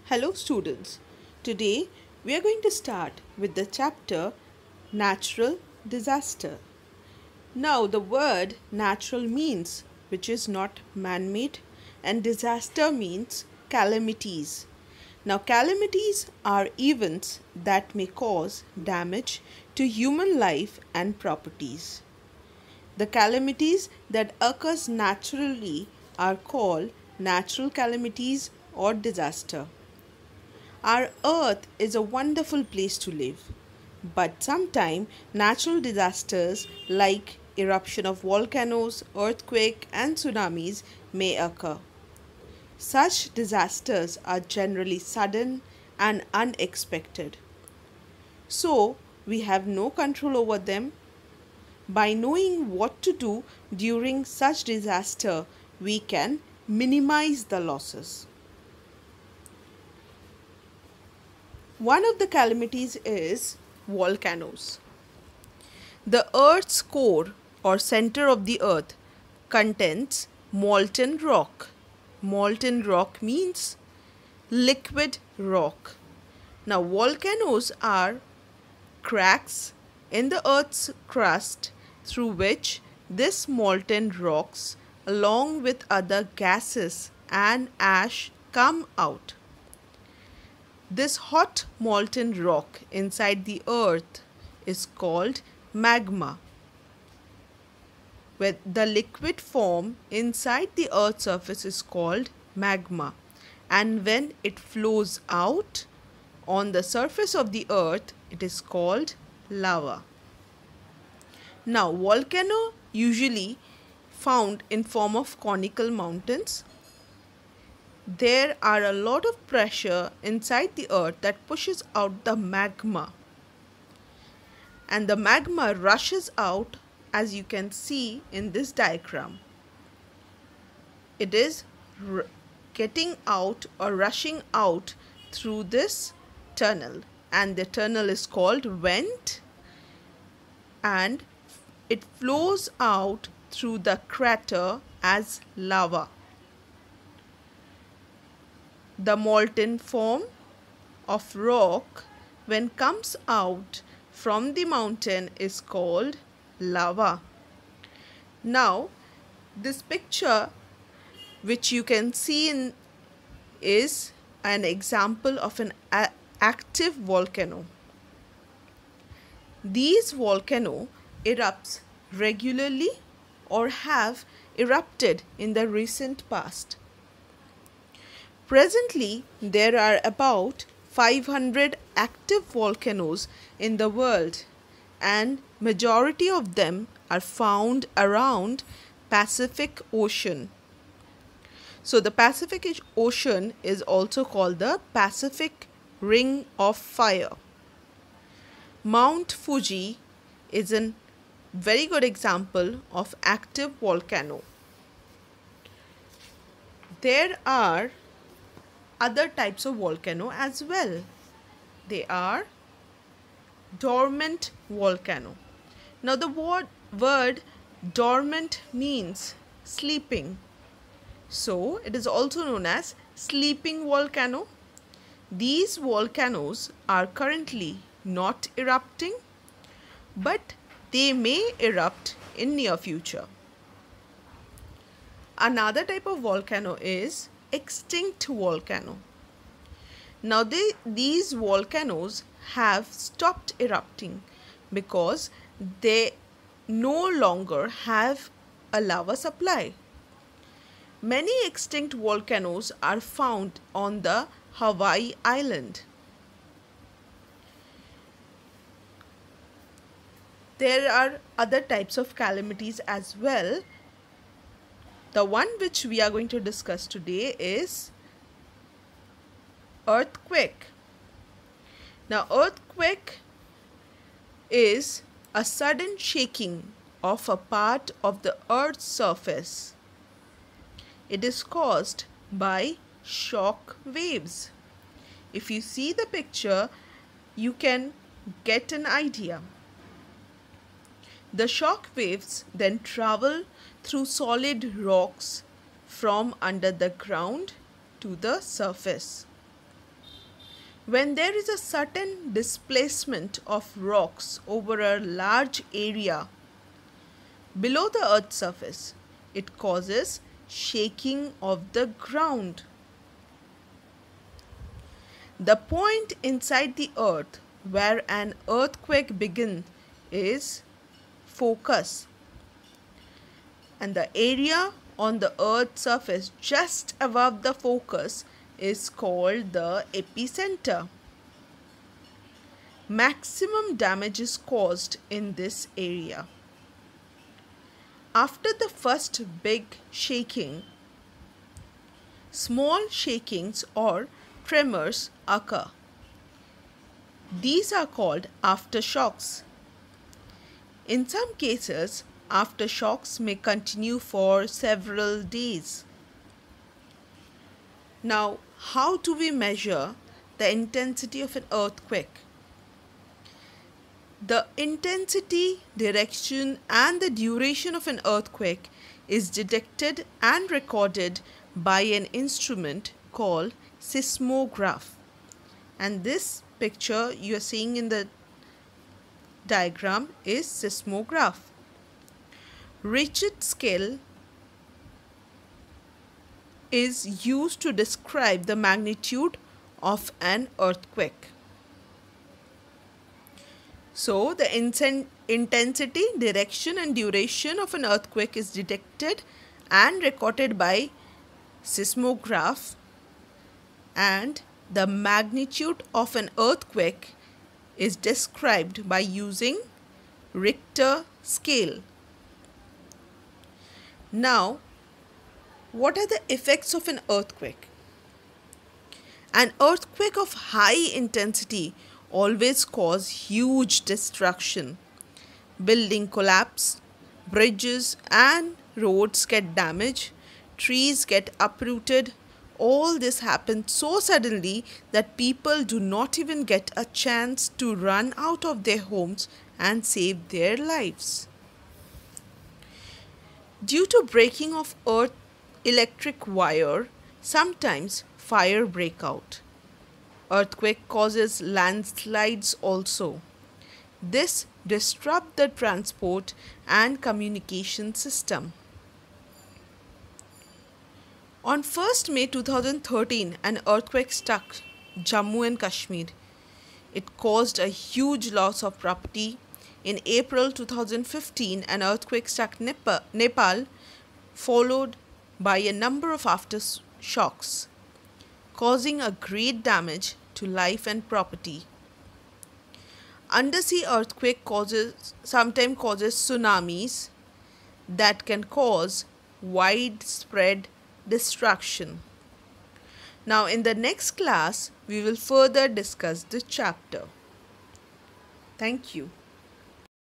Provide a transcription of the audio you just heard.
Hello students. Today we are going to start with the chapter Natural Disaster. Now the word natural means which is not man-made and disaster means calamities. Now calamities are events that may cause damage to human life and properties. The calamities that occurs naturally are called natural calamities or disaster. Our earth is a wonderful place to live, but sometimes natural disasters like eruption of volcanoes, earthquake and tsunamis may occur. Such disasters are generally sudden and unexpected. So, we have no control over them. By knowing what to do during such disaster, we can minimize the losses. One of the calamities is volcanoes. The Earth's core or center of the Earth contains molten rock. Molten rock means liquid rock. Now, volcanoes are cracks in the Earth's crust through which this molten rocks, along with other gases and ash, come out. This hot molten rock inside the earth is called magma, where the liquid form inside the earth's surface is called magma, and when it flows out on the surface of the earth it is called lava. Now volcano usually found in form of conical mountains. There are a lot of pressure inside the earth that pushes out the magma, and the magma rushes out as you can see in this diagram. It is getting out or rushing out through this tunnel, and the tunnel is called vent, and it flows out through the crater as lava. The molten form of rock when comes out from the mountain is called lava. Now this picture which you can see in is an example of an active volcano. These volcanoes erupts regularly or have erupted in the recent past. Presently, there are about 500 active volcanoes in the world, and majority of them are found around Pacific Ocean. So the Pacific Ocean is also called the Pacific Ring of Fire. Mount Fuji is a very good example of active volcano. There are other types of volcano as well. They are dormant volcano. Now the word dormant means sleeping. So it is also known as sleeping volcano. These volcanoes are currently not erupting, but they may erupt in near future. Another type of volcano is extinct volcano. Now these volcanoes have stopped erupting because they no longer have a lava supply. Many extinct volcanoes are found on the Hawaii Island. There are other types of calamities as well. The one which we are going to discuss today is earthquake. Now earthquake is a sudden shaking of a part of the earth's surface. It is caused by shock waves. If you see the picture, you can get an idea. The shock waves then travel through solid rocks from under the ground to the surface. When there is a sudden displacement of rocks over a large area below the Earth's surface, it causes shaking of the ground. The point inside the Earth where an earthquake begins is focus, and the area on the Earth's surface just above the focus is called the epicenter. Maximum damage is caused in this area. After the first big shaking, small shakings or tremors occur. These are called aftershocks. In some cases, aftershocks may continue for several days. Now, how do we measure the intensity of an earthquake? The intensity, direction, and the duration of an earthquake is detected and recorded by an instrument called seismograph. And this picture you are seeing in the diagram is seismograph. Richter scale is used to describe the magnitude of an earthquake. So, the intensity, direction, and duration of an earthquake is detected and recorded by seismograph, and the magnitude of an earthquake is described by using Richter scale. Now, what are the effects of an earthquake? An earthquake of high intensity always cause huge destruction. Building collapse, bridges and roads get damaged, trees get uprooted. All this happens so suddenly that people do not even get a chance to run out of their homes and save their lives. Due to breaking of earth electric wire, sometimes fire break out. Earthquake causes landslides also. This disrupts the transport and communication system. On 1st May 2013, an earthquake struck Jammu and Kashmir. It caused a huge loss of property. In April 2015, an earthquake struck Nepal, followed by a number of aftershocks, causing a great damage to life and property. Undersea earthquake sometimes causes tsunamis that can cause widespread destruction. Now, in the next class, we will further discuss this chapter. Thank you.